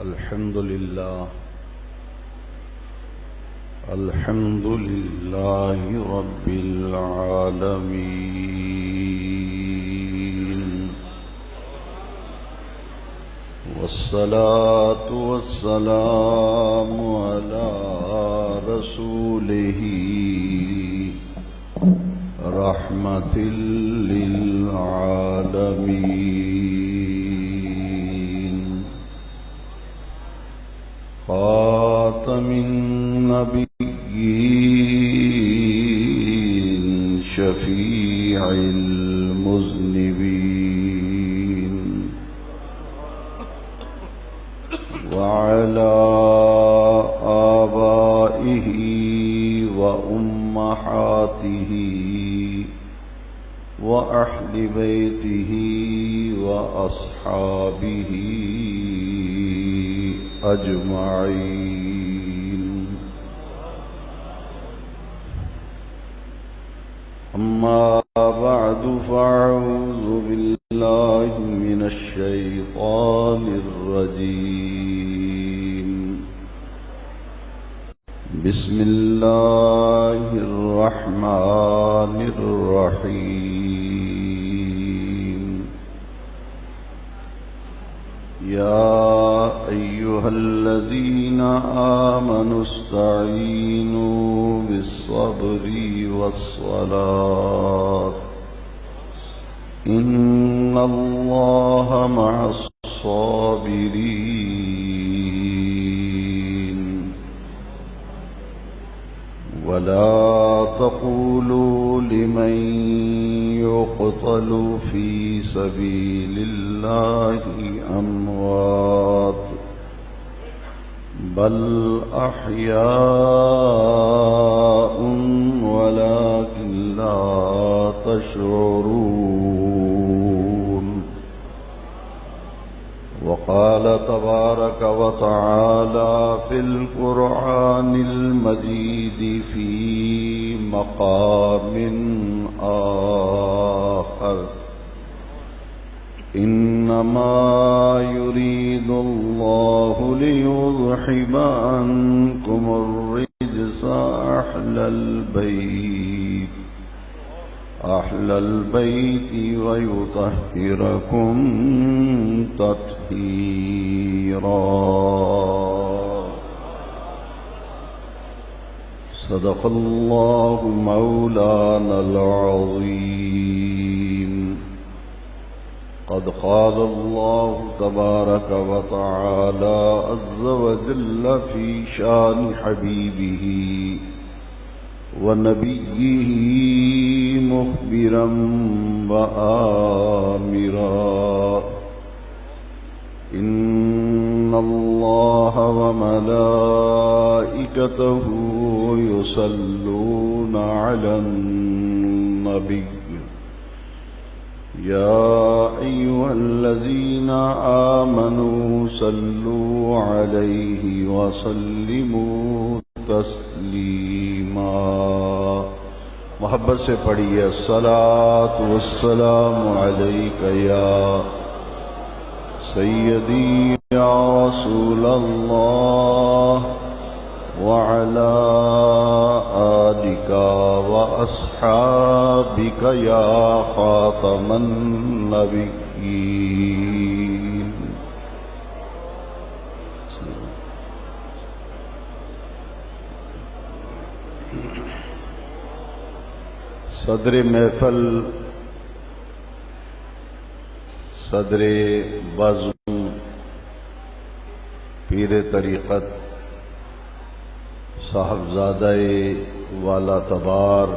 الحمد لله رب العالمين، والصلاة والسلام على رسوله رحمة للعالمين، خاتم النبيين شفيع المذنبين، وعلى آبائه وأمهاته وأهل بيته وأصحابه أجمعين. أما بعد، فأعوذ بالله من الشيطان الرجيم. بسم الله الرحمن الرحيم. يا أيها الذين آمنوا استعينوا بالصبر والصلاة، إن الله مع الصابرين. ولا تقولوا لمن يقتل في سبيل الله أموات، بل أحياء ولكن لا تشعرون. وقال تبارك وتعالى في القرآن المجيد في مقام آخر: إنما يريد الله ليذهب عنكم الرجس أهل البيت ويطهركم تطهيرا. صدق الله مولانا العظيم. قد قال الله تبارك وتعالى عز وجل في شان حبيبه ونبيه مخبرا وآمرا: إن الله وملائكته يصلون على النبي، يا أيها الذين آمنوا صلوا عليه وسلموا تسلیما. محبت سے پڑھیے: الصلاۃ والسلام علیک یا سیدی یا رسول اللہ، وعلی آلک واصحابک یا خاتم النبیین. صدر محفل، صدر بزم، پیر طریقت، صاحبزادہ والا تبار،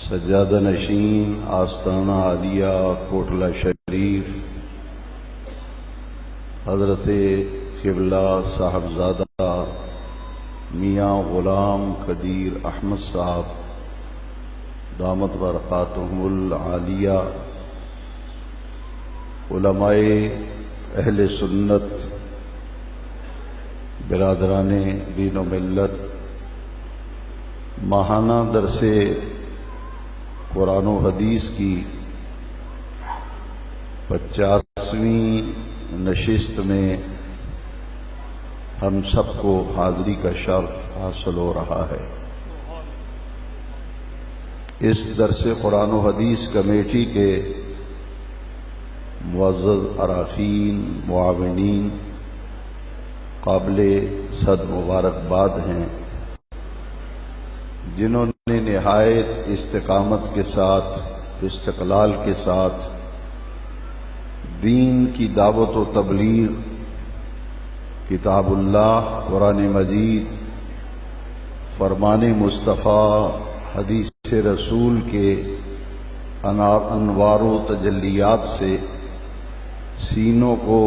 سجادہ نشین آستانہ عالیہ کوٹلہ شریف، حضرت قبلہ صاحبزادہ میاں غلام قدیر احمد صاحب دامت برکاتہم العالیہ، علماء اہل سنت، برادران دین و ملت، ماہانہ درس قرآن و حدیث کی 50ویں نشست میں ہم سب کو حاضری کا شرف حاصل ہو رہا ہے۔ اس درس قرآن و حدیث کمیٹی کے معزز اراکین، معاونین قابل صد مبارکباد ہیں، جنہوں نے نہایت استقامت کے ساتھ، استقلال کے ساتھ دین کی دعوت و تبلیغ، کتاب اللہ، قرآن مجید، فرمان مصطفیٰ، حدیث رسول کے انوار و تجلیات سے سینوں کو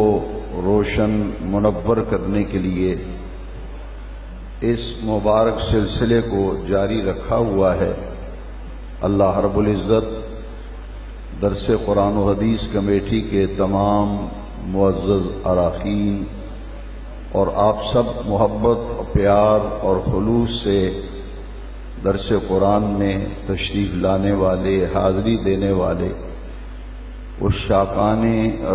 روشن منور کرنے کے لیے اس مبارک سلسلے کو جاری رکھا ہوا ہے۔ اللہ رب العزت درس قرآن و حدیث کمیٹی کے تمام معزز اراکین اور آپ سب محبت، پیار اور خلوص سے درس قرآن میں تشریف لانے والے، حاضری دینے والے اس شاقان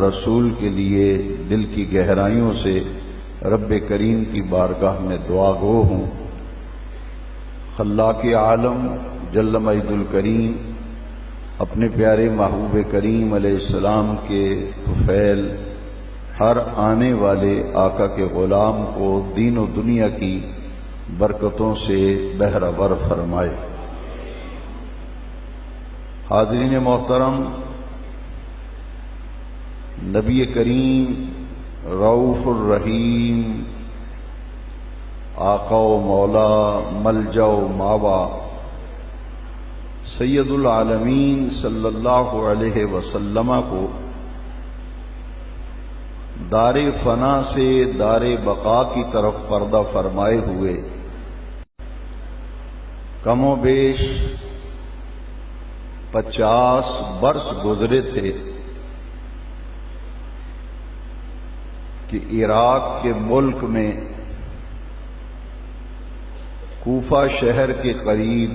رسول کے لیے دل کی گہرائیوں سے رب کریم کی بارگاہ میں دعا گو ہوں۔ خلاق عالم جل مجد الکریم اپنے پیارے محبوب کریم علیہ السلام کے طفیل ہر آنے والے آقا کے غلام کو دین و دنیا کی برکتوں سے بہرہور فرمائے۔ حاضرین محترم، نبی کریم رؤوف الرحیم، آقا و مولا، ملجا و ماوا، سید العالمین صلی اللہ علیہ وسلم کو دار فنا سے دار بقا کی طرف پردہ فرمائے ہوئے کم و بیش 50 برس گزرے تھے کہ عراق کے ملک میں کوفہ شہر کے قریب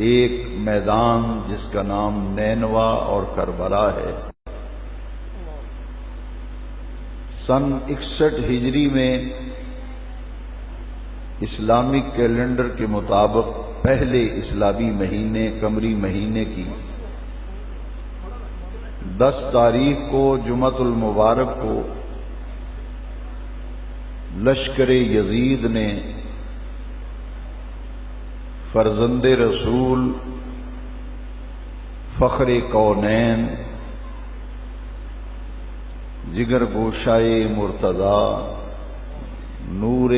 ایک میدان جس کا نام نینوا اور کربلا ہے، سن 61 ہجری میں اسلامک کیلنڈر کے مطابق پہلے اسلامی مہینے قمری مہینے کی 10 تاریخ کو جمعۃ المبارک کو لشکر یزید نے فرزند رسول، فخر کونین، جگر گوشائے مرتضی، نور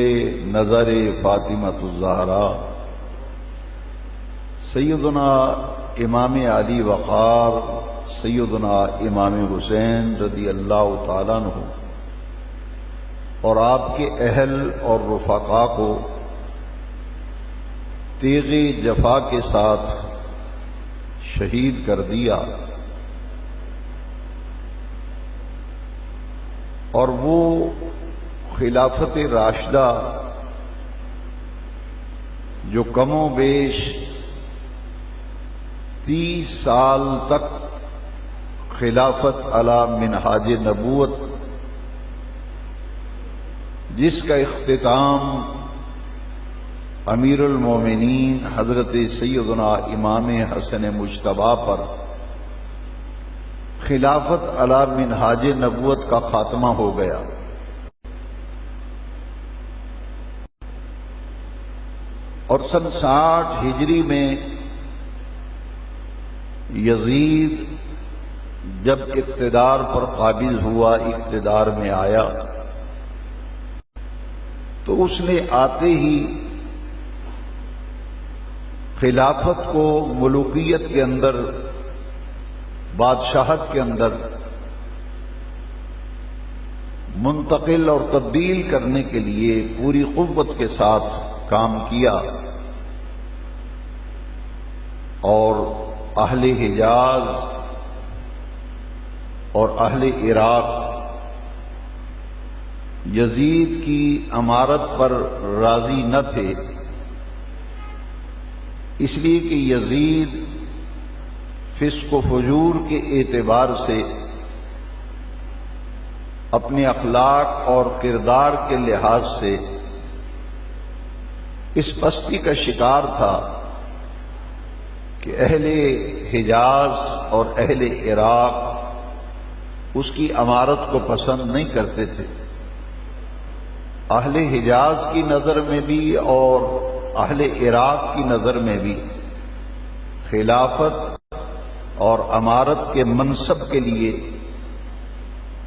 نظر فاطمۃ الزہرا، سیدنا امام علی وقار، سیدنا امام حسین رضی اللہ تعالیٰ عنہ اور آپ کے اہل اور رفقا کو تیغ جفا کے ساتھ شہید کر دیا، اور وہ خلافت راشدہ جو کم و بیش 30 سال تک خلافت علی منہاج نبوت، جس کا اختتام امیر المومنین حضرت سیدنا امام حسن مجتبیٰ پر خلافت علی منہاج نبوت کا خاتمہ ہو گیا، اور سن 60 ہجری میں یزید جب اقتدار پر قابض ہوا، اقتدار میں آیا، تو اس نے آتے ہی خلافت کو ملوکیت کے اندر، بادشاہت کے اندر منتقل اور تبدیل کرنے کے لیے پوری قوت کے ساتھ کام کیا، اور اہل حجاز اور اہل عراق یزید کی امارت پر راضی نہ تھے، اس لیے کہ یزید فسق و فجور کے اعتبار سے اپنے اخلاق اور کردار کے لحاظ سے اس پستی کا شکار تھا کہ اہل حجاز اور اہل عراق اس کی امارت کو پسند نہیں کرتے تھے۔ اہل حجاز کی نظر میں بھی اور اہل عراق کی نظر میں بھی خلافت اور امارت کے منصب کے لیے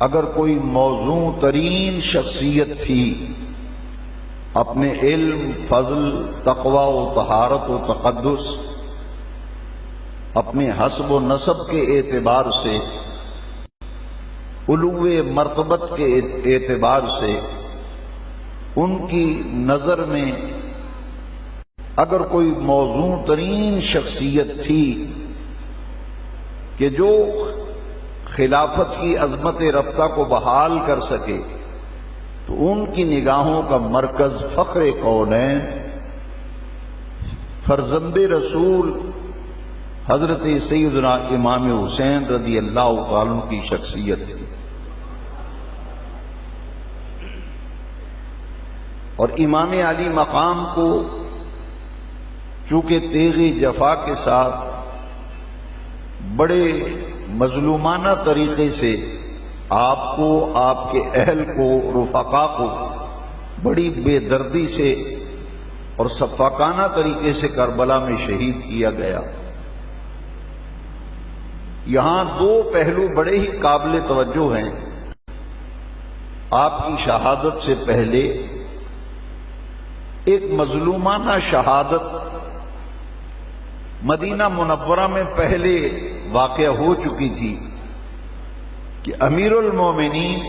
اگر کوئی موزوں ترین شخصیت تھی، اپنے علم، فضل، تقوی و طہارت و تقدس، اپنے حسب و نسب کے اعتبار سے، علو مرتبت کے اعتبار سے ان کی نظر میں اگر کوئی موزوں ترین شخصیت تھی کہ جو خلافت کی عظمت رفتہ کو بحال کر سکے، تو ان کی نگاہوں کا مرکز فخر کونین فرزند رسول حضرت سیدنا امام حسین رضی اللہ تعالیٰ عنہ کی شخصیت تھی۔ اور امام علی مقام کو چونکہ تیغ جفا کے ساتھ بڑے مظلومانہ طریقے سے آپ کو، آپ کے اہل کو، رفقا کو بڑی بے دردی سے اور شفقانہ طریقے سے کربلا میں شہید کیا گیا۔ یہاں دو پہلو بڑے ہی قابل توجہ ہیں۔ آپ کی شہادت سے پہلے ایک مظلومانہ شہادت مدینہ منورہ میں پہلے واقع ہو چکی تھی کہ امیر المومنین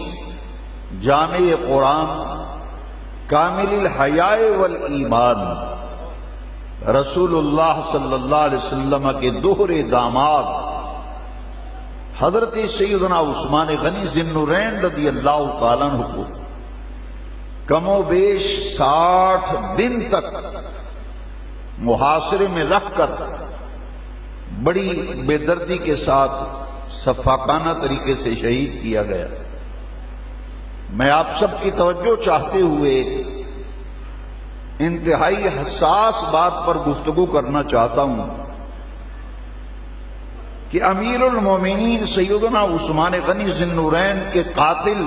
جامع قرآن کامل الحیاء والایمان رسول اللہ صلی اللہ علیہ وسلم کے دوہرے داماد حضرت سیدنا عثمان غنی ذی النورین رضی اللہ تعالیٰ عنہ کو کم و بیش 60 دن تک محاصرے میں رکھ کر بڑی بے دردی کے ساتھ شفقانہ طریقے سے شہید کیا گیا۔ میں آپ سب کی توجہ چاہتے ہوئے انتہائی حساس بات پر گفتگو کرنا چاہتا ہوں کہ امیر المومنین سیدنا عثمان غنی ذی النورین کے قاتل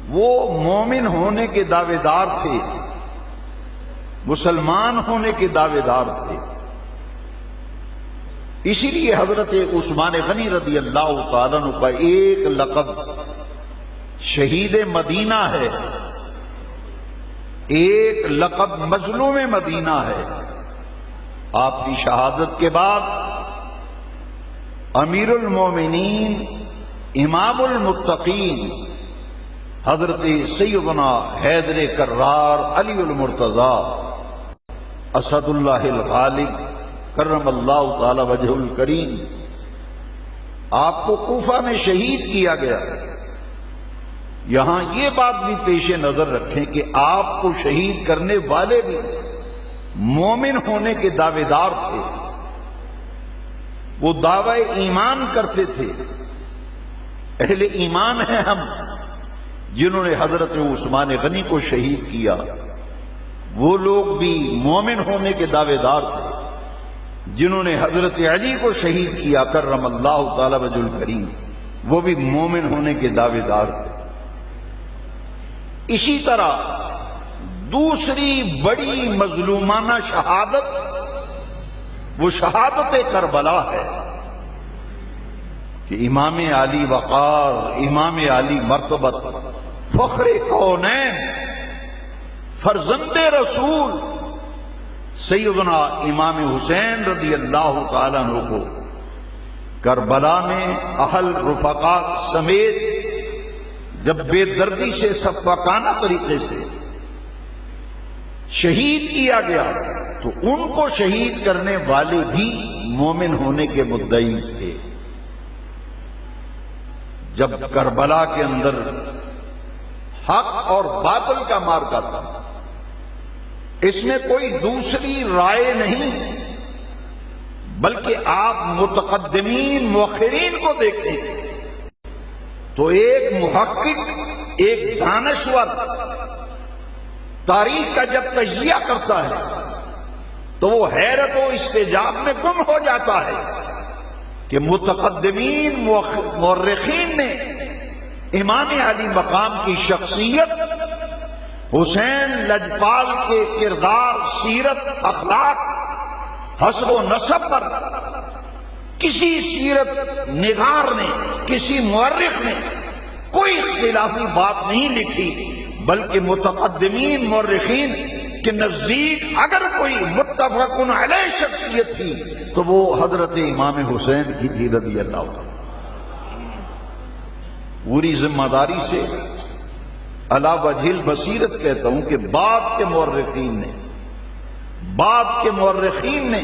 وہ مومن ہونے کے دعوے دار تھے، مسلمان ہونے کے دعوے دار تھے۔ اسی لیے حضرت عثمان غنی رضی اللہ تعالیٰ عنہ کا ایک لقب شہید مدینہ ہے، ایک لقب مظلوم مدینہ ہے۔ آپ کی شہادت کے بعد امیر المومنین امام المتقین حضرت سیدنا حیدر کرار علی المرتضی اسد اللہ الغالب کرم اللہ تعالی وجہ الکریم، آپ کو کوفہ میں شہید کیا گیا۔ یہاں یہ بات بھی پیش نظر رکھیں کہ آپ کو شہید کرنے والے بھی مومن ہونے کے دعوے دار تھے، وہ دعوی ایمان کرتے تھے، اہل ایمان ہیں ہم جنہوں نے حضرت عثمان غنی کو شہید کیا۔ وہ لوگ بھی مومن ہونے کے دعوے دار تھے جنہوں نے حضرت علی کو شہید کیا کرم اللہ تعالی وجہ الکریم، وہ بھی مومن ہونے کے دعوے دار تھے۔ اسی طرح دوسری بڑی مظلومانہ شہادت وہ شہادت کربلا ہے کہ امام علی وقار، امام علی مرتبت، فخر کونین، فرزند رسول سیدنا امام حسین رضی اللہ تعالیٰ عنہ کو کربلا میں اہل رفقا سمیت جب بے دردی سے شفقانہ طریقے سے شہید کیا گیا تو ان کو شہید کرنے والے بھی مومن ہونے کے مدعی تھے۔ جب کربلا کے اندر حق اور باطل کا معرکہ تھا، اس میں کوئی دوسری رائے نہیں، بلکہ آپ متقدمین مؤخرین کو دیکھیں تو ایک محقق، ایک دانشور تاریخ کا جب تجزیہ کرتا ہے تو وہ حیرت و استعجاب میں گم ہو جاتا ہے کہ متقدمین مورخین نے امام علی مقام کی شخصیت، حسین لجپال کے کردار، سیرت، اخلاق، حسب و نسب پر کسی سیرت نگار نے، کسی مورخ نے کوئی اختلافی بات نہیں لکھی، بلکہ متقدمین مورخین کے نزدیک اگر کوئی متفق علیہ شخصیت تھی تو وہ حضرت امام حسین کی تھی رضی اللہ عنہ۔ پوری ذمہ داری سے علی وجہ البصیرت کہتا ہوں کہ بعد کے مورخین نے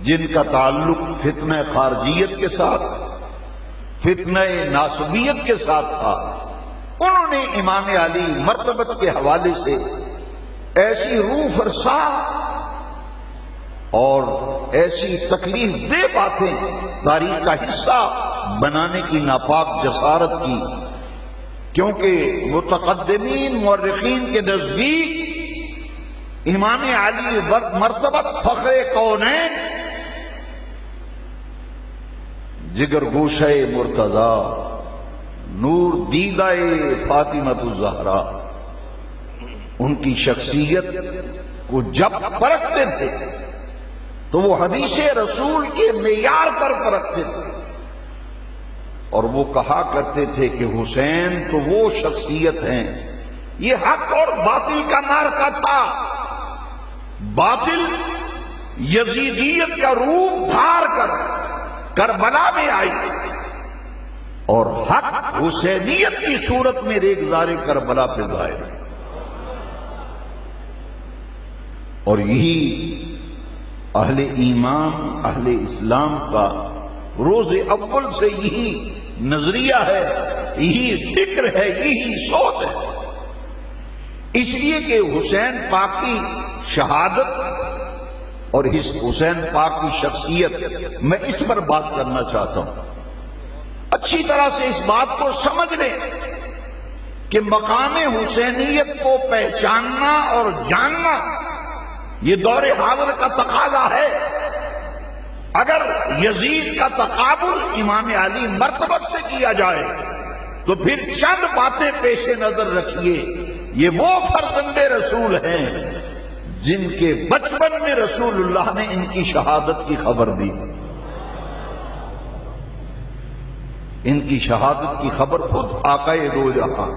جن کا تعلق فتنہ خارجیت کے ساتھ، فتنہ ناسبیت کے ساتھ تھا، انہوں نے امام علی مرتبت کے حوالے سے ایسی روح فرسا اور ایسی تکلیف دہ باتیں تاریخ کا حصہ بنانے کی ناپاک جسارت کی، کیونکہ متقدمین مورخین کے نزدیک امام علی مرتبت فخر کونین، جگر گوشہ مرتضی، نور دیدہ فاطمہ الزہرا، ان کی شخصیت کو جب پرکھتے تھے تو وہ حدیث رسول کے معیار پر پرکھتے تھے، اور وہ کہا کرتے تھے کہ حسین تو وہ شخصیت ہیں، یہ حق اور باطل کا معرکہ تھا، باطل یزیدیت کا روپ دھار کر کربلا میں آئی اور حق حسینیت کی صورت میں ریگزار کربلا پہ ظاہر ہے۔ اور یہی اہل ایمان، اہل اسلام کا روز اول سے یہی نظریہ ہے، یہی فکر ہے، یہی سوچ ہے۔ اس لیے کہ حسین پاک کی شہادت اور حسین پاک کی شخصیت، میں اس پر بات کرنا چاہتا ہوں۔ اچھی طرح سے اس بات کو سمجھ لیں کہ مقام حسینیت کو پہچاننا اور جاننا یہ دور حاضر کا تقاضا ہے۔ اگر یزید کا تقابل امام علی مرتبت سے کیا جائے تو پھر چند باتیں پیش نظر رکھیے، یہ وہ فرزند رسول ہیں جن کے بچپن میں رسول اللہ نے ان کی شہادت کی خبر دی تھی۔ ان کی شہادت کی خبر خود آقا دو جہاں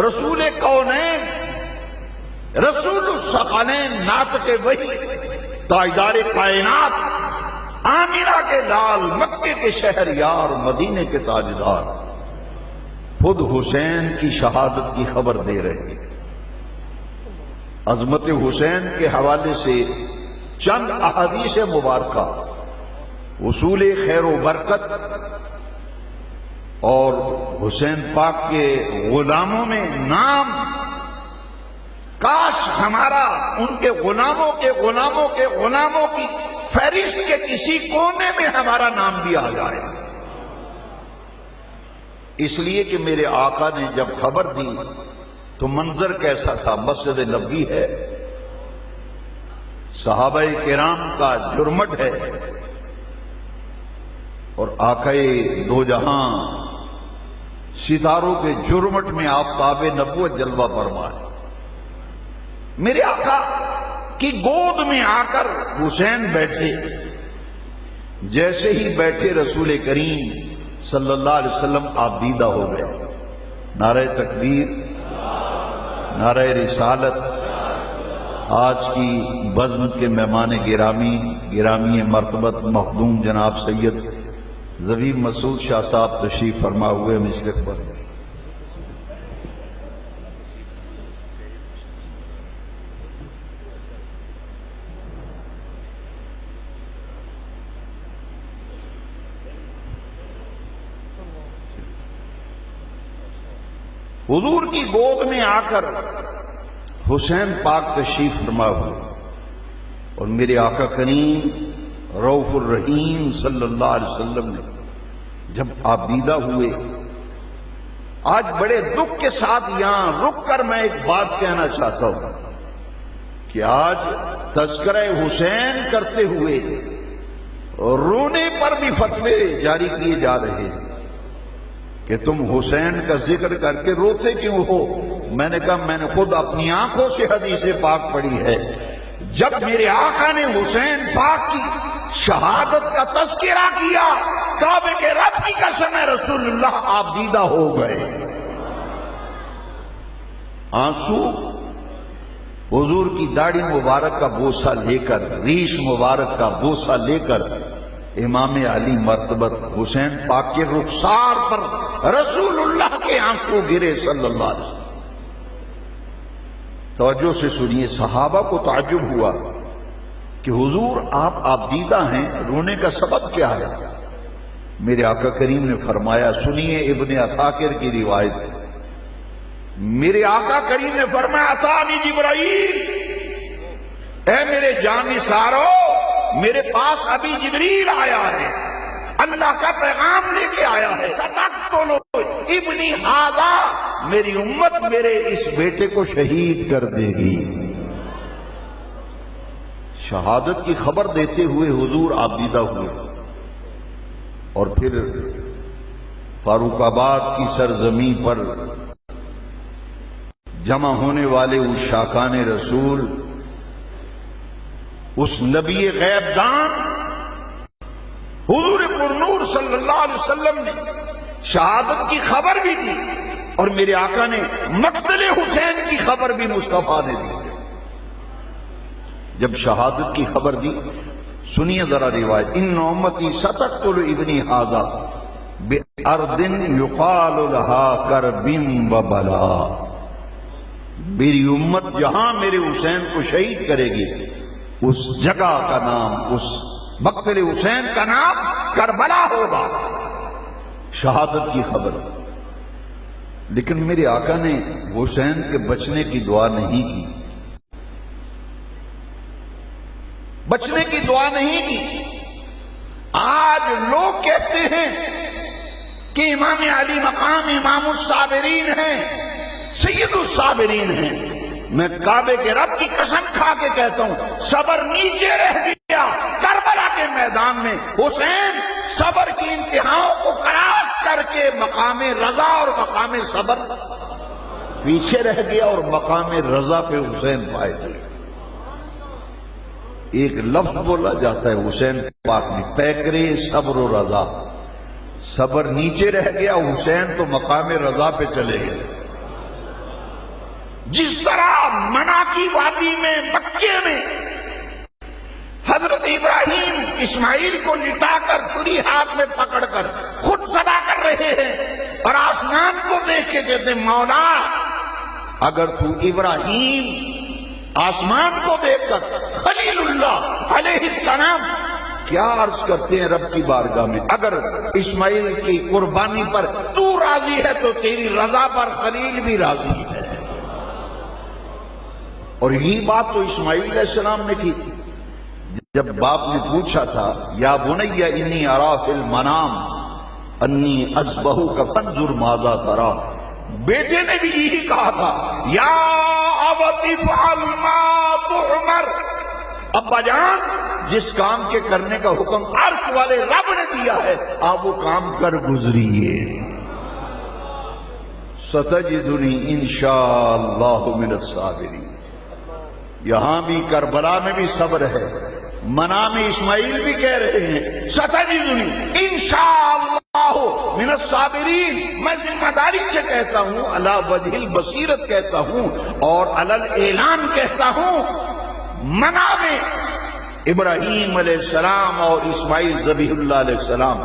رسول کونین، رسول الثقلین، ناطق وحی، تاجدار کائنات، آمنہ کے لال، مکے کے شہریار، مدینے کے تاجدار، خود حسین کی شہادت کی خبر دے رہے ہیں۔ عظمت حسین کے حوالے سے چند احادیث مبارکہ، اصول خیر و برکت اور حسین پاک کے غلاموں میں نام، کاش ہمارا ان کے غلاموں کے غلاموں کے غلاموں کی فہرست کے کسی کونے میں ہمارا نام بھی آ جائے۔ اس لیے کہ میرے آقا نے جب خبر دی تو منظر کیسا تھا؟ مسجد نبوی ہے، صحابہ کرام کا جرمٹ ہے، اور آقا دو جہاں ستاروں کے جرمٹ میں آفتاب نبوت جلوہ فرما ہے۔ میرے آقا کی گود میں آ کر حسین بیٹھے، جیسے ہی بیٹھے رسول کریم صلی اللہ علیہ وسلم آپ دیدہ ہو گئے۔ نعرہ تکبیر، نعرہ رسالت۔ آج کی بزم کے مہمان گرامی مرتبت مخدوم جناب سید زبیب مسعود شاہ صاحب تشریف فرما ہوئے مشرق پر۔ حضور کی گود میں آ کر حسین پاک تشریف فرما ہوئے، اور میرے آقا کریم رؤوف الرحیم صلی اللہ علیہ وسلم نے جب آپ دیدہ ہوئے، آج بڑے دکھ کے ساتھ یہاں رک کر میں ایک بات کہنا چاہتا ہوں کہ آج تذکرہ حسین کرتے ہوئے رونے پر بھی فتوے جاری کیے جا رہے ہیں کہ تم حسین کا ذکر کر کے روتے کیوں ہو؟ میں نے کہا میں نے خود اپنی آنکھوں سے حدیث پاک پڑھی ہے، جب میرے آقا نے حسین پاک کی شہادت کا تذکرہ کیا، کعبے کے رب کی قسم ہے رسول اللہ آپ دیدہ ہو گئے۔ آنسو حضور کی داڑھی مبارک کا بوسہ لے کر، ریش مبارک کا بوسہ لے کر امام علی مرتبت حسین پاک کے رخسار پر رسول اللہ کے آنسو گرے صلی اللہ علیہ وسلم۔ توجہ سے سنیے، صحابہ کو تعجب ہوا کہ حضور آپ دیدہ ہیں، رونے کا سبب کیا ہے؟ میرے آقا کریم نے فرمایا، سنیے ابن عساکر کی روایت ہے، میرے آقا کریم نے فرمایا اتانی جبرائیل، اے میرے جانثارو میرے پاس ابھی جبریل آیا ہے، اللہ کا پیغام لے کے آیا ہے، ستقتلوا ابنی ھذا، میری امت میرے اس بیٹے کو شہید کر دے گی۔ شہادت کی خبر دیتے ہوئے حضور آبدیدہ ہوئے، اور پھر فاروق آباد کی سرزمین پر جمع ہونے والے اس شاکان رسول، اس نبی غیب دان حضور پرنور صلی اللہ علیہ وسلم نے شہادت کی خبر بھی دی، اور میرے آقا نے مقتل حسین کی خبر بھی مصطفیٰ نے دی۔ جب شہادت کی خبر دی، سنیے ذرا روایت، ان امتی ستقتل ابنی ھذا بارض یقال لها کرب وبلا، میری امت جہاں میرے حسین کو شہید کرے گی اس جگہ کا نام، اس مقتل حسین کا نام کربلا ہوگا۔ شہادت کی خبر، لیکن میرے آقا نے حسین کے بچنے کی دعا نہیں کی، بچنے کی دعا نہیں کی۔ آج لوگ کہتے ہیں کہ امام علی مقام امام الصابرین ہیں، سید الصابرین ہیں، میں کعبے کے رب کی قسم کھا کے کہتا ہوں صبر نیچے رہ گیا کربلا کے میدان میں۔ حسین صبر کی انتہاؤں کو کراس کر کے مقام رضا اور مقام صبر پیچھے رہ گیا، اور مقام رضا پہ حسین پائے گئے۔ ایک لفظ بولا جاتا ہے حسین پاک نے، پیکرے صبر و رضا، صبر نیچے رہ گیا، حسین تو مقام رضا پہ چلے گئے۔ جس طرح منا کی وادی میں مکے میں حضرت ابراہیم اسماعیل کو لٹا کر چھری ہاتھ میں پکڑ کر خود ذبح کر رہے ہیں، اور آسمان کو دیکھ کے کہتے ہیں مولا اگر تو ابراہیم آسمان کو دیکھ کر خلیل اللہ علیہ السلام کیا عرض کرتے ہیں رب کی بارگاہ میں، اگر اسماعیل کی قربانی پر تو راضی ہے تو تیری رضا پر خلیل بھی راضی ہے۔ اور یہی بات تو اسماعیل علیہ السلام نے کی تھی، جب باپ نے پوچھا تھا یا بنی انی ارا فی المنام انی اذبحک فانظر ماذا تری، بیٹے نے بھی یہی کہا تھا یا ابت افعل ما تؤمر، ابا جان جس کام کے کرنے کا حکم عرش والے رب نے دیا ہے آپ وہ کام کر گزریے۔ ستجدنی انشاءاللہ من الصابرین، یہاں بھی کربلا میں بھی صبر ہے، منا میں اسماعیل بھی کہہ رہے ہیں ستجدنی انشاءاللہ من الصابرین، میں ذمہ داری سے کہتا ہوں، علی وجہ البصیرت کہتا ہوں، اور علی الاعلان کہتا ہوں۔ منا میں ابراہیم علیہ السلام اور اسماعیل ذبیح اللہ علیہ السلام،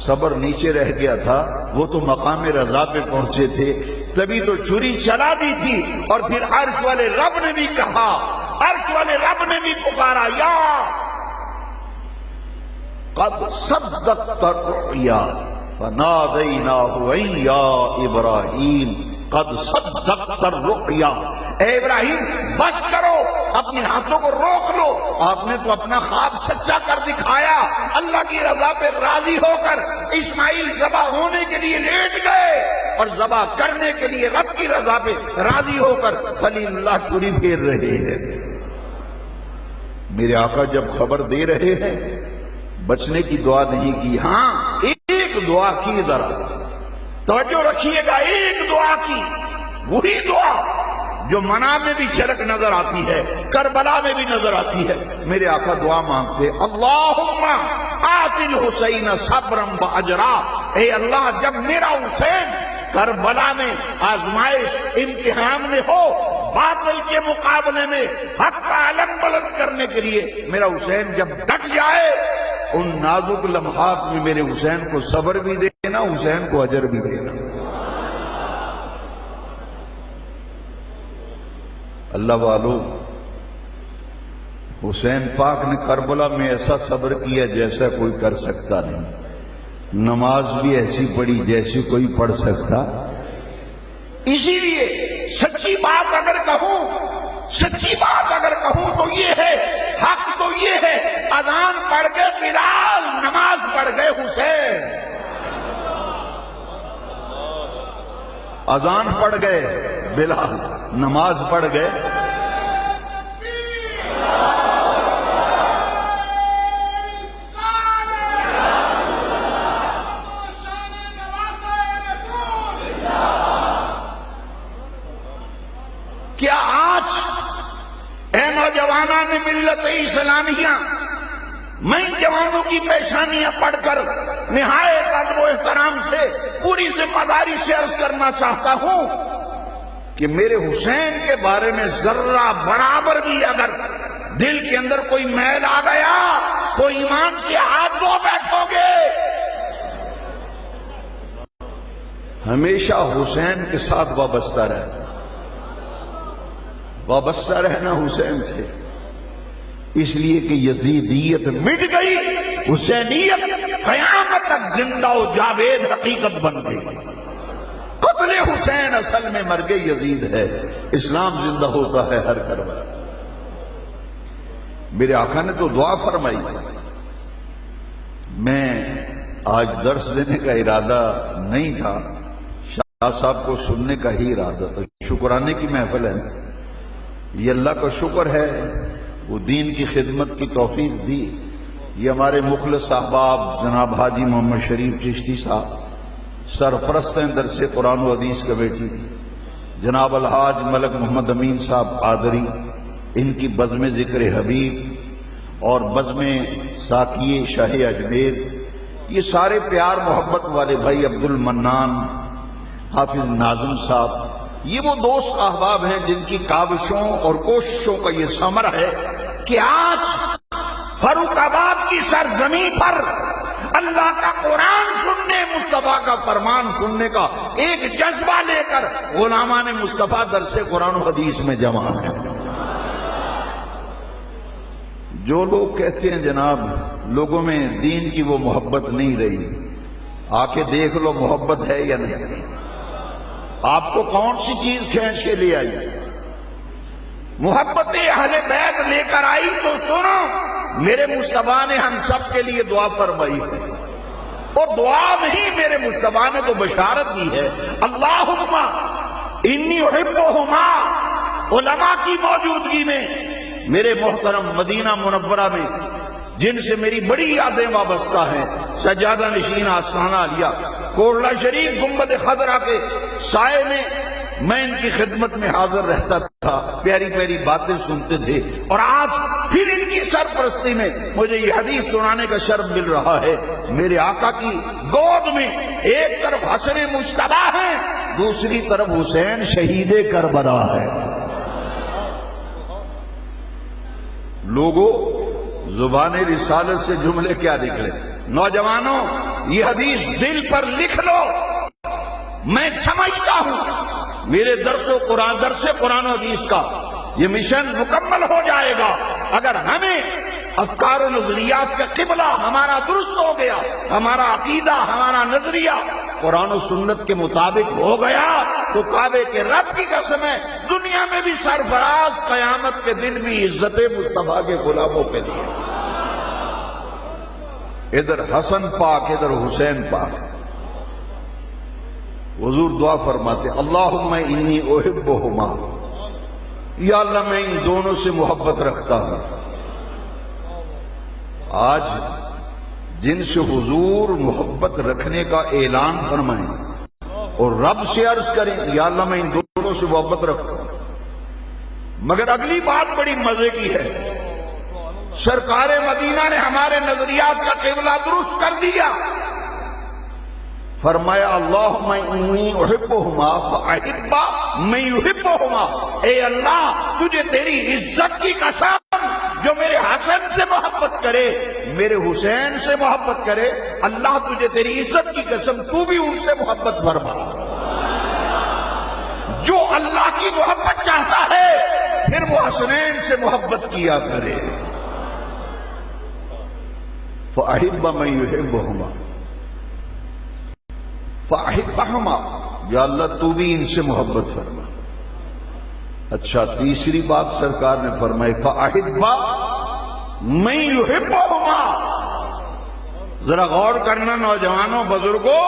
صبر نیچے رہ گیا تھا، وہ تو مقام رضا پہ پہنچے تھے، تبھی تو چھری چلا دی تھی، اور پھر عرش والے رب نے بھی کہا، عرش والے رب نے بھی پکارا یا قد صدقت الرؤیا فنادیناہ ان یا ابراہیم قد صدقت الرؤیا، اے ابراہیم بس کرو، اپنے ہاتھوں کو روک لو. آپ نے تو اپنا خواب سچا کر دکھایا. اللہ کی رضا پہ راضی ہو کر اسماعیل ذبح ہونے کے لیے لیٹ گئے اور ذبح کرنے کے لیے رب کی رضا پہ راضی ہو کر خلیل اللہ چھری پھیر رہے ہیں. میرے آقا جب خبر دے رہے ہیں بچنے کی دعا نہیں کی. ہاں ایک دعا کی, ذرا توجہ رکھیے گا, ایک دعا کی, وہی دعا جو منام میں بھی جھلک نظر آتی ہے, کربلا میں بھی نظر آتی ہے. میرے آقا دعا مانگتے, اللہم آت الحسین صبرا و اجرا. اے اللہ جب میرا حسین کربلا میں آزمائش امتحان میں ہو, باطل کے مقابلے میں حق کا علم بلند کرنے کے لیے میرا حسین جب ڈٹ جائے, ان نازک لمحات میں میرے حسین کو صبر بھی دینا, حسین کو اجر بھی دینا. اللہ والو, حسین پاک نے کربلا میں ایسا صبر کیا جیسا کوئی کر سکتا نہیں. نماز بھی ایسی پڑھی جیسی کوئی پڑھ سکتا. اسی لیے سچی بات اگر کہوں تو یہ ہے, حق تو یہ ہے, اذان پڑھ گئے بلال, نماز پڑھ گئے حسین. اذان پڑھ گئے بلال, نماز پڑھ گئے. کیا آج اے نوجوانان ملت اسلامیہ, میں جوانوں کی پیشانیاں پڑھ کر نہایت ادب و احترام سے پوری ذمہ داری سے عرض کرنا چاہتا ہوں کہ میرے حسین کے بارے میں ذرہ برابر بھی اگر دل کے اندر کوئی میل آ گیا تو ایمان سے ہاتھ دھو بیٹھو گے. ہمیشہ حسین کے ساتھ وابستہ رہنا حسین سے, اس لیے کہ یزیدیت مٹ گئی, حسینیت قیامت تک زندہ و جاوید حقیقت بن گئی. قتل حسین اصل میں مرگ یزید ہے, اسلام زندہ ہوتا ہے ہر کربلا. میرے آقا نے تو دعا فرمائی. میں آج درس دینے کا ارادہ نہیں تھا, شاہ صاحب کو سننے کا ہی ارادہ تھا. شکرانے کی محفل ہے, یہ اللہ کا شکر ہے وہ دین کی خدمت کی توفیق دی. یہ ہمارے مخلص احباب جناب حاجی محمد شریف چشتی صاحب سرپرست ہیں درس قرآن و حدیث کمیٹی, جناب الحاج ملک محمد امین صاحب قادری, ان کی بزم ذکر حبیب اور بزم ساقی شاہ اجمیر, یہ سارے پیار محبت والے بھائی, عبد المنان, حافظ ناظم صاحب, یہ وہ دوست احباب ہیں جن کی کاوشوں اور کوششوں کا یہ ثمر ہے کہ آج فاروق آباد کی سرزمین پر اللہ کا قرآن سننے, مصطفیٰ کا فرمان سننے کا ایک جذبہ لے کر غلامان مصطفیٰ درس قرآن و حدیث میں جمع ہیں. جو لوگ کہتے ہیں جناب لوگوں میں دین کی وہ محبت نہیں رہی, آ کے دیکھ لو محبت ہے یا نہیں. آپ کو کون سی چیز کھینچ کے لے آئی؟ محبت اہل بیت لے کر آئی تو سنو, میرے مصطفیٰ نے ہم سب کے لیے دعا فرمائی ہے, اور دعا نہیں میرے مصطفیٰ نے تو بشارت دی ہے. اللہم انی احبہما, علماء کی موجودگی میں میرے محترم مدینہ منورہ میں جن سے میری بڑی یادیں وابستہ ہیں, سجادہ نشین آستانہ عالیہ, کوڑلہ شریف, گنبد خضرا کے سائے میں ان کی خدمت میں حاضر رہتا تھا, پیاری پیاری باتیں سنتے تھے, اور آج پھر ان کی سرپرستی میں مجھے یہ حدیث سنانے کا شرف مل رہا ہے. میرے آقا کی گود میں ایک طرف حسن مجتبیٰ ہے, دوسری طرف حسین شہید کربلا ہے. لوگوں زبان رسالت سے جملے کیا نکلے؟ نوجوانوں یہ حدیث دل پر لکھ لو. میں سمجھتا ہوں میرے درس قرآن و حدیث کا یہ مشن مکمل ہو جائے گا اگر ہمیں افکار و نظریات کا قبلہ ہمارا درست ہو گیا, ہمارا عقیدہ, ہمارا نظریہ قرآن و سنت کے مطابق ہو گیا تو کعبے کے رب کی قسم ہے دنیا میں بھی سرفراز، قیامت کے دن بھی عزت مصطفیٰ کے غلاموں کے لیے۔ ادھر حسن پاک، ادھر حسین پاک۔ حضور دعا فرماتے اللہم انی احبہما، یا اللہ میں ان دونوں سے محبت رکھتا ہوں۔ آج جن سے حضور محبت رکھنے کا اعلان فرمائیں اور رب سے عرض کریں یا اللہ میں ان دونوں سے محبت رکھتا ہوں، مگر اگلی بات بڑی مزے کی ہے، سرکار مدینہ نے ہمارے نظریات کا قبلہ درست کر دیا۔ فرمایا اللہم انی احبہما فاحب من یحبہما، اے اللہ تجھے تیری عزت کی قسم جو میرے حسن سے محبت کرے، میرے حسین سے محبت کرے، اللہ تجھے تیری عزت کی قسم تو بھی ان سے محبت فرما۔ جو اللہ کی محبت چاہتا ہے پھر وہ حسنین سے محبت کیا کرے۔ فاحب من یحبہما فاحبہما، یا اللہ تو بھی ان سے محبت فرما۔ اچھا تیسری بات سرکار نے فرمائی فاحب من یحبہما۔ ذرا غور کرنا نوجوانوں، بزرگوں،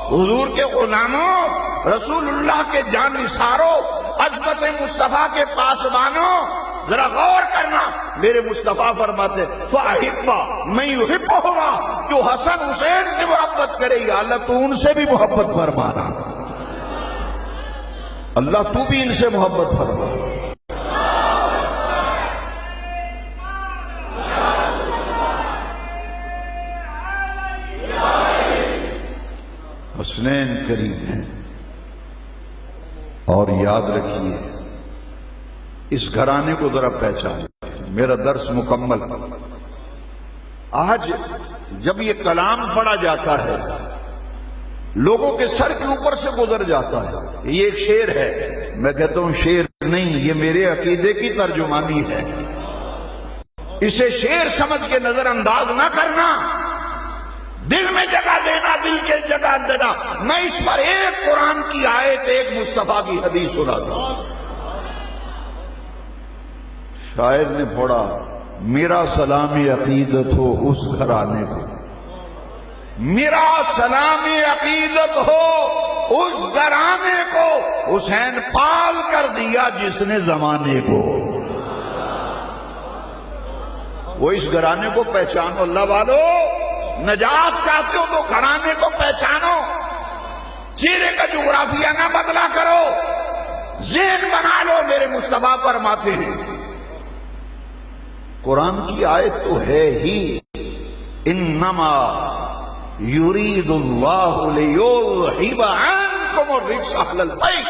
حضور کے غلاموں، رسول اللہ کے جانثاروں، عظمت مصطفیٰ کے پاسبانوں، ذرا غور کرنا۔ میرے مصطفیٰ فرماتے فاحب من یحبہما، جو حسن حسین سے محبت کرے یا اللہ تو ان سے بھی محبت فرمانا، اللہ تو بھی ان سے محبت فرما۔ حسنین قریب ہیں، اور یاد رکھیے اس گھرانے کو ذرا پہچان۔ میرا درس مکمل۔ آج جب یہ کلام پڑھا جاتا ہے لوگوں کے سر کے اوپر سے گزر جاتا ہے، یہ ایک شعر ہے، میں کہتا ہوں شعر نہیں، یہ میرے عقیدے کی ترجمانی ہے، اسے شعر سمجھ کے نظر انداز نہ کرنا، دل میں جگہ دینا، دل کے جگہ دینا۔ میں اس پر ایک قرآن کی آیت، ایک مصطفیٰ کی حدیث سناتا ہوں۔ شاعر نے پڑھا میرا سلام عقیدت ہو اس گھرانے کو، میرا سلام عقیدت ہو اس گھرانے کو، حسین پال کر دیا جس نے زمانے کو۔ وہ اس گھرانے کو پہچانو اللہ والو، نجات چاہتے ہو تو گھرانے کو پہچانو، چہرے کا جغرافیہ نہ بدلا کرو، ذہن بنا لو۔ میرے مصطفیٰ فرماتے ہیں قرآن کی آیت تو ہے ہی انما یرید اللہ لیذہب عنکم الرجس اہل البیت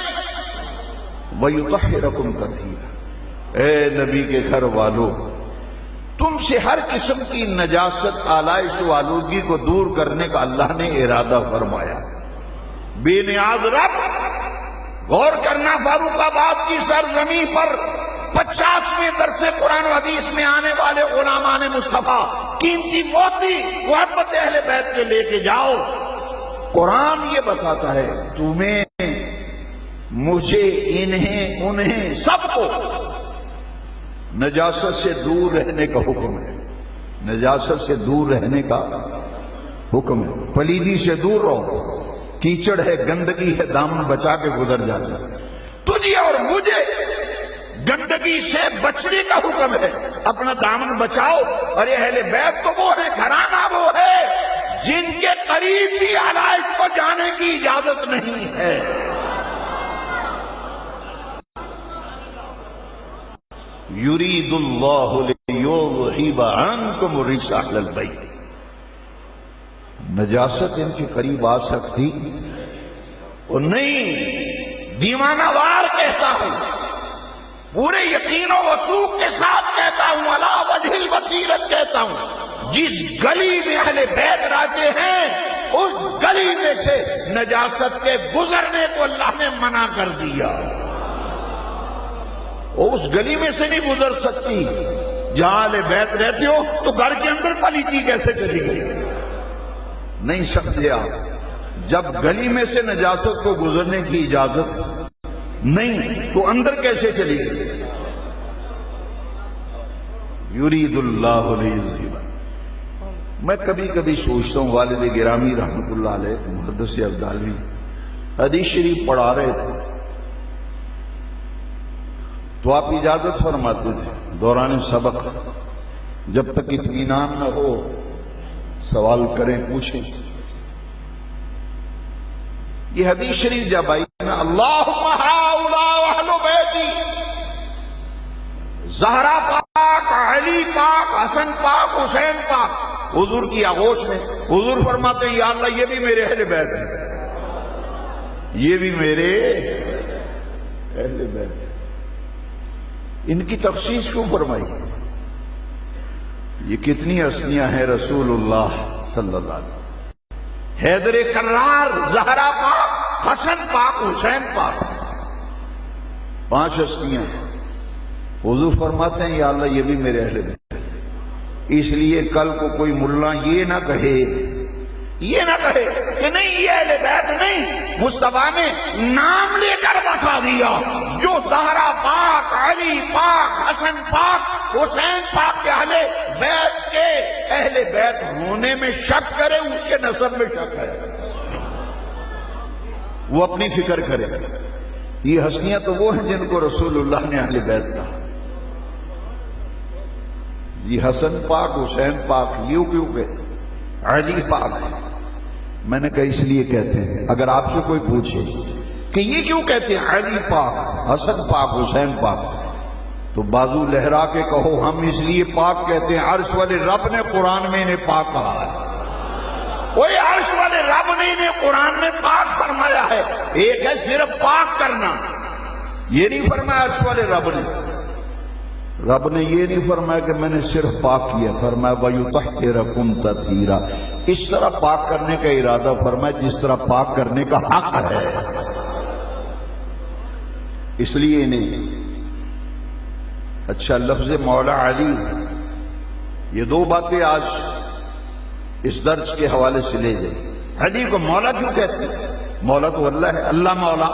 ویطہرکم تطہیرا۔ اے نبی کے گھر والو، تم سے ہر قسم کی نجاست، آلائش و آلودگی کو دور کرنے کا اللہ نے ارادہ فرمایا۔ بے نیاز رب، غور کرنا فاروق آباد کی سرزمین پر 50ویں درس قرآن و حدیث میں آنے والے غلامان مصطفیٰ قیمتی موتی محبت اہل بیت کے لے کے جاؤ۔ قرآن یہ بتاتا ہے تمہیں، مجھے، انہیں، انہیں، سب کو نجاست سے دور رہنے کا حکم ہے، نجاست سے دور رہنے کا حکم ہے۔ پلیدی سے دور رہو، کیچڑ ہے، گندگی ہے، دامن بچا کے گزر جاتا ہے۔ تجھے اور مجھے گندگی سے بچنے کا حکم ہے، اپنا دامن بچاؤ۔ اور یہ اہل بیت تو وہ ہے، گھرانہ وہ ہے جن کے قریب بھی آلائش کو جانے کی اجازت نہیں ہے۔ یرید اللہ لیذہب عنکم الرجس اہل البیت۔ نجاست ان کے قریب آ سکتی اور نہیں، دیوانہ وار کہتا ہوں، پورے یقین و وثوق کے ساتھ کہتا ہوں، علی وجہ البصیرت کہتا ہوں، جس گلی میں اہل بیت رہتے ہیں اس گلی میں سے نجاست کے گزرنے کو اللہ نے منع کر دیا۔ وہ اس گلی میں سے نہیں گزر سکتی جہاں اہل بیت رہتے ہو، تو گھر کے اندر پلیتی کیسے چلی گئی؟ نہیں سمجھے آپ؟ جب گلی میں سے نجاست کو گزرنے کی اجازت نہیں تو اندر کیسے چلی گئی؟ یرید اللہ لیذہب۔ میں کبھی کبھی سوچتا ہوں، والد گرامی رحمت اللہ علیہ محدث ابدالوی حدیث شریف پڑھا رہے تھے تو آپ اجازت فرماتے تھے دوران سبق جب تک اطمینان نہ ہو سوال کریں، پوچھیں۔ یہ حدیث شریف جب آئی نا، اللہم ہؤلاء اہل بیتی، زہرا پاک، علی پاک، حسن پاک، حسین پاک، حضور کی آغوش میں حضور فرماتے ہیں یا اللہ یہ بھی میرے اہل بیت ہیں، یہ بھی میرے اہل بیت ہیں۔ ان کی تخصیص کیوں فرمائی؟ یہ کتنی ہستیاں ہیں رسول اللہ صلی اللہ علیہ وسلم، حیدر کرار، زہرا پاک، حسن پاک، حسین پاک، 5 ہستیاں۔ حضور فرماتے ہیں یا اللہ یہ بھی میرے اہل بیت ہیں۔ اس لیے کل کو کوئی ملا یہ نہ کہے کہ نہیں یہ اہل بیت نہیں، مصطفیٰ نے نام لے کر بتا دیا، جو زہرا پاک، علی پاک، حسن پاک، حسین پاک کے اہل بیت ہونے میں شک کرے، اس کے نسب میں شک ہے، وہ اپنی فکر کرے۔ یہ ہستیاں تو وہ ہیں جن کو رسول اللہ نے اہل بیت کہا۔ یہ حسن پاک، حسین پاک، یوں کیوں کہ علی پاک؟ میں نے کہا اس لیے کہتے ہیں، اگر آپ سے کوئی پوچھے کہ یہ کیوں کہتے ہیں علی پاک، حسن پاک، حسین پاک، تو بازو لہرا کے کہو ہم اس لیے پاک کہتے ہیں، عرش والے رب نے قرآن میں انہیں پاک کہا ہے۔ وہ عرش والے رب نے انہیں قرآن میں پاک فرمایا ہے۔ ایک ہے صرف پاک کرنا، یہ نہیں فرمایا عرش والے رب نے۔ رب نے یہ نہیں فرمایا کہ میں نے صرف پاک کیا، فرمایا وَيُطَهِّرَكُمْ تَطْهِيرًا، اس طرح پاک کرنے کا ارادہ فرمایا جس طرح پاک کرنے کا حق ہے۔ اس لیے انہیں اچھا لفظ مولا علی، یہ 2 باتیں آج اس درس کے حوالے سے لے جائیں۔ علی کو مولا کیوں کہتے ہیں؟ مولا تو اللہ ہے، اللہ مولا،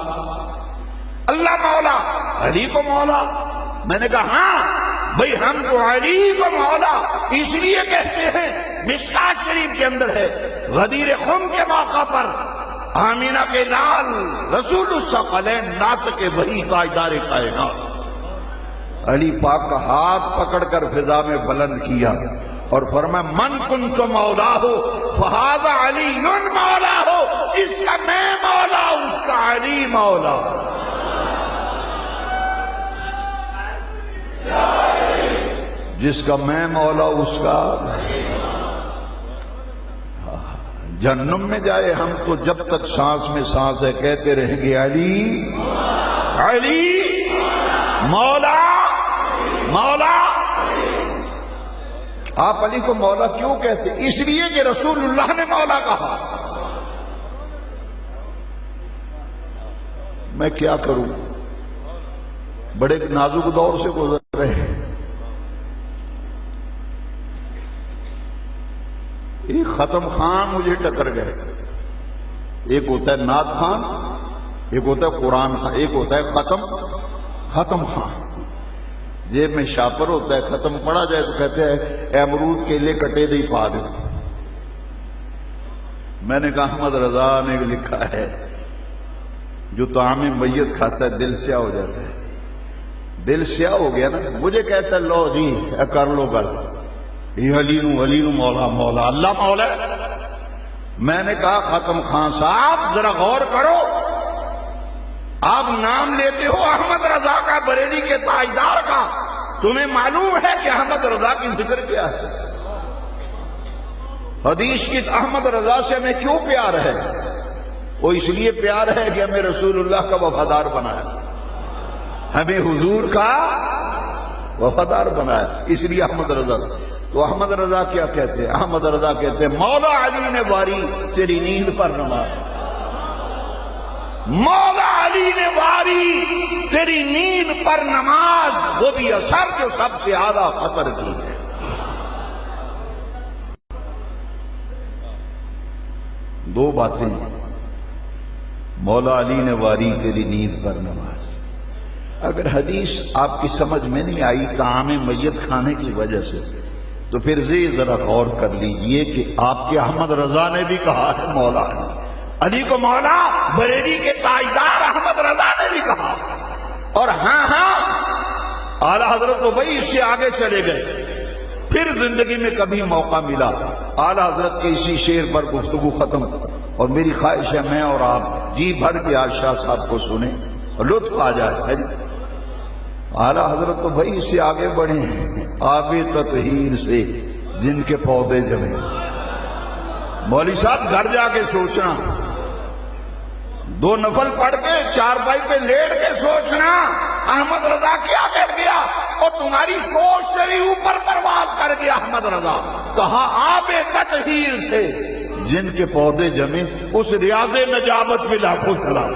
اللہ مولا، علی کو مولا۔ میں نے کہا ہاں بھئی ہم تو علی کو مولا اس لیے کہتے ہیں، مشکات شریف کے اندر ہے، غدیر خم کے موقع پر آمینہ کے لال رسول الثقلین ناطق وحی تاجدار کائنات علی پاک کا ہاتھ پکڑ کر فضا میں بلند کیا اور فرمایا من کنت مولا ہو فہذا علی مولا ہو، اس کا میں مولا، اس کا علی مولا۔ جس کا میں مولا اس کا جہنم میں جائے ہم تو جب تک سانس میں سانس ہے کہتے رہیں گے علی علی مولا مولا۔ آپ علی کو مولا کیوں کہتے؟ اس لیے کہ رسول اللہ نے مولا کہا۔ میں کیا کروں، بڑے نازک دور سے گزر رہے ہیں۔ ایک ختم خان مجھے ٹکر گئے، ایک ہوتا ہے نعت خان، ایک ہوتا ہے قرآن خان، ایک ہوتا ہے ختم خان۔ جیب میں شاپر ہوتا ہے، ختم پڑا جائے تو کہتے ہیں اے امرود کیلے کٹے دے پا دے۔ میں نے کہا احمد رضا نے لکھا ہے جو طعام میت کھاتا ہے دل سیاہ ہو جاتا ہے، دل سیاہ ہو گیا نا، مجھے کہتا ہے لو جی کر لو گل، یہ علی نو مولا مولا، اللہ مولا۔ میں نے کہا ختم خان صاحب ذرا غور کرو، آپ نام لیتے ہو احمد رضا کا، بریلی کے تاجدار کا، تمہیں معلوم ہے کہ احمد رضا کی ذکر کیا ہے؟ حدیث کی احمد رضا سے ہمیں کیوں پیار ہے؟ وہ اس لیے پیار ہے کہ ہمیں رسول اللہ کا وفادار بنایا، ہمیں حضور کا وفادار بنایا، اس لیے احمد رضا۔ تو احمد رضا کیا کہتے ہیں؟ احمد رضا کہتے ہیں مولا علی نے واری تیری نیند پر نماز، مولا علی نے واری تیری نیند پر نماز، وہ بھی اثر جو سب سے اعلیٰ خطر کی ہے۔ دو باتیں مولا علی نے واری تیری نیند پر نماز۔ اگر حدیث آپ کی سمجھ میں نہیں آئی طعام میت کھانے کی وجہ سے تو پھر ذرا غور کر لیجئے کہ آپ کے احمد رضا نے بھی کہا ہے مولا علی کو مولا، بریلی کے تاجدار احمد رضا نے بھی کہا، اور ہاں اعلیٰ حضرت تو بھائی اس سے آگے چلے گئے۔ پھر زندگی میں کبھی موقع ملا اعلیٰ حضرت کے اسی شعر پر گفتگو ختم، اور میری خواہش ہے میں اور آپ جی بھر کے آج شاہ صاحب کو سنیں اور لطف آ جائے۔ اعلیٰ حضرت تو بھائی اس سے آگے بڑھے ہیں، آب تطہیر سے جن کے پودے جمے۔ مولوی صاحب گھر جا کے سوچنا، 2 نفل پڑھ کے چارپائی پہ لیٹ کے سوچنا احمد رضا کیا کہہ گیا، اور تمہاری سوچ سے بھی اوپر پرواز کر گیا احمد رضا۔ کہا آب تطہیر سے جن کے پودے جمے، اس ریاض نجابت میں لاکھوں سلام۔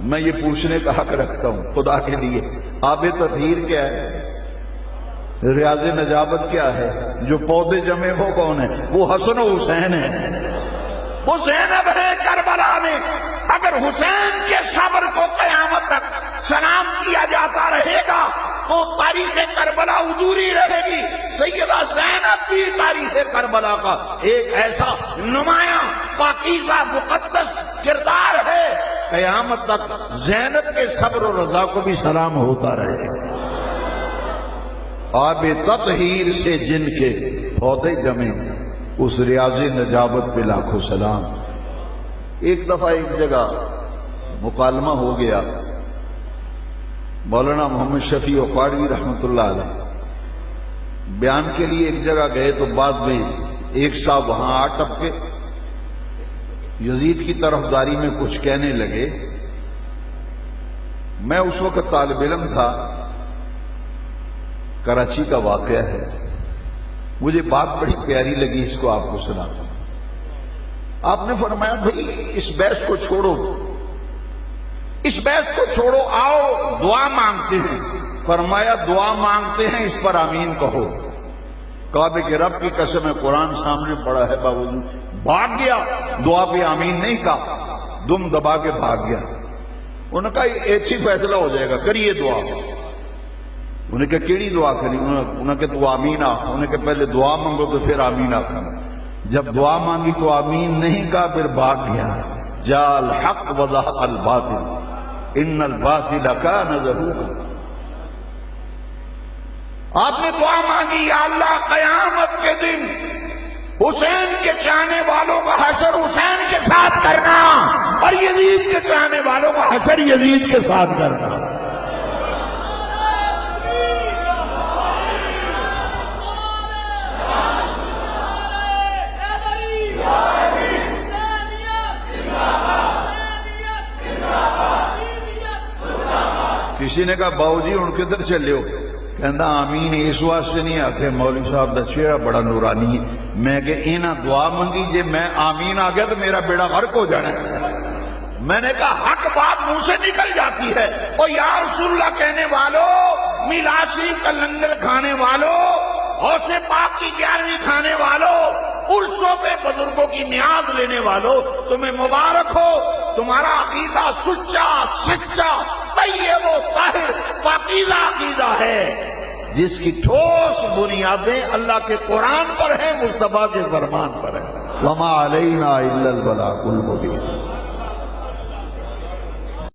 میں یہ پوچھنے کا حق رکھتا ہوں خدا کے لیے، آب تطہیر کیا ہے، ریاض نجابت کیا ہے، جو پودے جمے وہ کون ہے؟ وہ حسن و حسین ہے۔ وہ زینب ہے کربلا میں، اگر حسین کے صبر کو قیامت تک سلام کیا جاتا رہے گا تو تاریخ کربلا ادھوری رہے گی۔ سیدہ زینب بھی تاریخ کربلا کا ایک ایسا نمایاں پاکیزہ مقدس کردار ہے، قیامت تک زینب کے صبر و رضا کو بھی سلام ہوتا رہے گا۔ آب تطہیر سے جن کے پودے جمے، اس ریاض نجابت پہ لاکھوں سلام۔ ایک دفعہ ایک جگہ مکالمہ ہو گیا، مولانا محمد شفیع اقاڑوی رحمۃ اللہ علیہ بیان کے لیے ایک جگہ گئے، تو بعد میں ایک صاحب وہاں آ ٹپکے، یزید کی طرفداری میں کچھ کہنے لگے۔ میں اس وقت طالب علم تھا، کراچی کا واقعہ ہے، مجھے بات بڑی پیاری لگی، اس کو آپ کو سناتا ہوں۔ آپ نے فرمایا بھائی اس بحث کو چھوڑو، اس بحث کو چھوڑو، آؤ دعا مانگتے ہیں۔ فرمایا دعا مانگتے ہیں، اس پر آمین کہو۔ کعبے کے رب کی قسم ہے، قرآن سامنے پڑا ہے، باوجود بھاگ گیا، دعا پہ آمین نہیں کہا، دم دبا کے بھاگ گیا۔ انہوں نے کہا ایک ہی فیصلہ ہو جائے گا، کریے دعا۔ انہوں نے کہا کیڑی دعا کری؟ انہوں نے کہا تو آمین آ۔ انہوں نے کہا پہلے دعا مانگو تو پھر آمین آخا۔ جب دعا مانگی تو آمین نہیں کہا، پھر بھاگ گیا۔ جا الحق وزہق الباطل ان الباطل کان زہوقا۔ آپ نے دعا مانگی، یا اللہ قیامت کے دن حسین کے چاہنے والوں کا حشر حسین کے ساتھ کرنا، اور یزید کے چاہنے والوں کا حشر یزید کے ساتھ کرنا۔ کسی نے کہا باؤ جی ہن کدھر چلے ہو؟ کہندا آمین اس واسطے نہیں آکھے مولوی صاحب دا چہرہ بڑا نورانی ہے۔ میں کہ انہاں دعا منگی، جے میں آمین آ گیا تو میرا بیڑا غرق ہو جانا ہے۔ میں نے کہا حق بات منہ سے نکل جاتی ہے، اور یا رسول اللہ کہنے والوں، میلاد شریف کا لنگر کھانے والوں، غوث پاک کی 11ویں کھانے والوں، عرصوں پہ بزرگوں کی نیاز لینے والوں، تمہیں مبارک ہو، تمہارا عقیدہ سچا طیب و طاہر پاکیزہ عقیدہ ہے، جس کی ٹھوس بنیادیں اللہ کے قرآن پر ہیں، مصطفیٰ کے فرمان پر ہیں۔ وَمَا عَلَيْنَا إِلَّا الْبَلَاغُ الْمُبِينُ۔